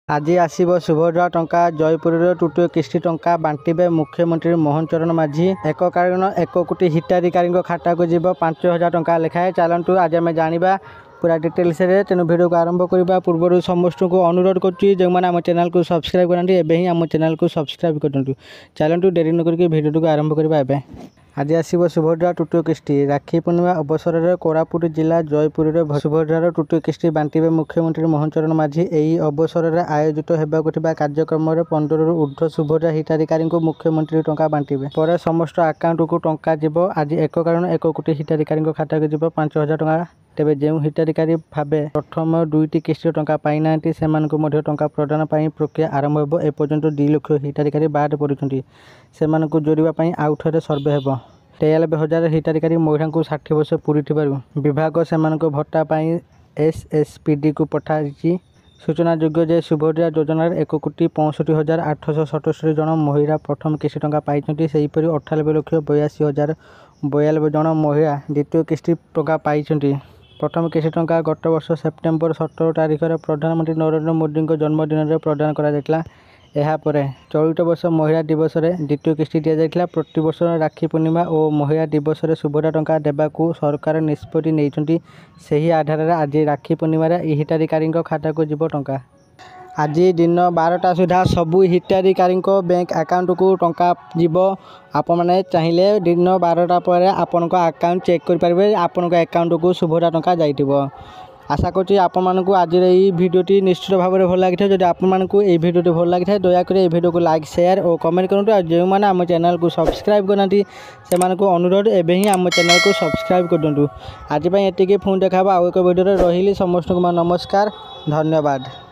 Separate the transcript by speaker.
Speaker 1: आज आसब सुभद्रा टंका जयपुर टुटु किस्ती टंका बांटे मुख्यमंत्री मोहन चरण माझी एक कारण 1 कोटी हिताधिकारी खाता को जीव 5,000 टंका लेखाएं। चलतु आज आम जाना पूरा डिटेल्स तेणु वीडियो को आरंभ करने पूर्व समस्त को अनुरोध करुँच जो मैंने आम चैनल को सब्सक्राइब करते एवं आम चैनल को सब्सक्राइब करूँ। चलतु डेरी न करके वीडियो को आरंभ करवा। आज आसब सुभद्रा टुटु किस्ती राखी पूर्णिमा अवसर में कोरापुट जिला जयपुर सुभद्रार टुटु किस्ती बांटे मुख्यमंत्री मोहन चरण माझी। यही अवसर में आयोजित होगा कार्यक्रम 15 रु ऊर्ध्व सुभद्रा हिताधिकारी मुख्यमंत्री टंका बांटे पर समस्त आकाउंट को टंका जीव। आज एक कारण 1 कोटी हिताधिकारी खाता को जीव 5,000 टंका। तेबे जो हिताधिकारी भावे प्रथम 2टी किस्ती टंका पाई ना से टंका प्रदान प्रक्रिया आरंभ हो। एपर्यंत 2 लाख हिताधिकारी बाद पड़ते से जोड़ापी आउ थे सर्वे हो। 93,000 हिताधिकारी महिला को 60 वर्ष पूरी विभाग से भत्ता SSPD को पठाई। सूचनायोग्य जे सुभद्रा योजनार 1,65,877 जन महिला प्रथम किस्ती टंका पाई। से 98,82,092 जन महिला द्वितीय किस्ती टंका पाई। प्रथम किस्ती टंका गत वर्ष सेप्टेम्बर 17 तारिख में प्रधानमंत्री नरेंद्र मोदी जन्मदिन में प्रदान करा। यापर चलित वर्ष महिला दिवस में द्वितीय किस्ती दि जाता। प्रति वर्ष राखी पूर्णिमा और महिला दिवस में सुभद्रा टंका देवाक सरकार निष्पत्ति नहीं। से आधार आज राखी पूर्णिमा हिताधिकारी खाता को जीव टंका। आज दिन 12टा सुधा सबू हिताधिकारी बैंक अकाउंट को टंका जीव। आपण मैंने चाहिए दिन 12टा पर आपण अकाउंट चेक करेंगे आपण अकाउंट को सुभद्रा टंका जाइए। आशा करुँच आपण मानक आज ये भिडियोटी निश्चित भाव में भल लगी। जब आपण मानक ये भिडियोटी भल लगी दयाकोर ये भिडियो को लाइक शेयर और कमेंट करूँ। जो मैंने आम चैनल को सब्सक्राइब करना से अनुरोध एवं ही आम चैनल को सब्सक्राइब करूँ। आज ये पुणी देखा आउ एक भिडियो रही समस्त को नमस्कार धन्यवाद।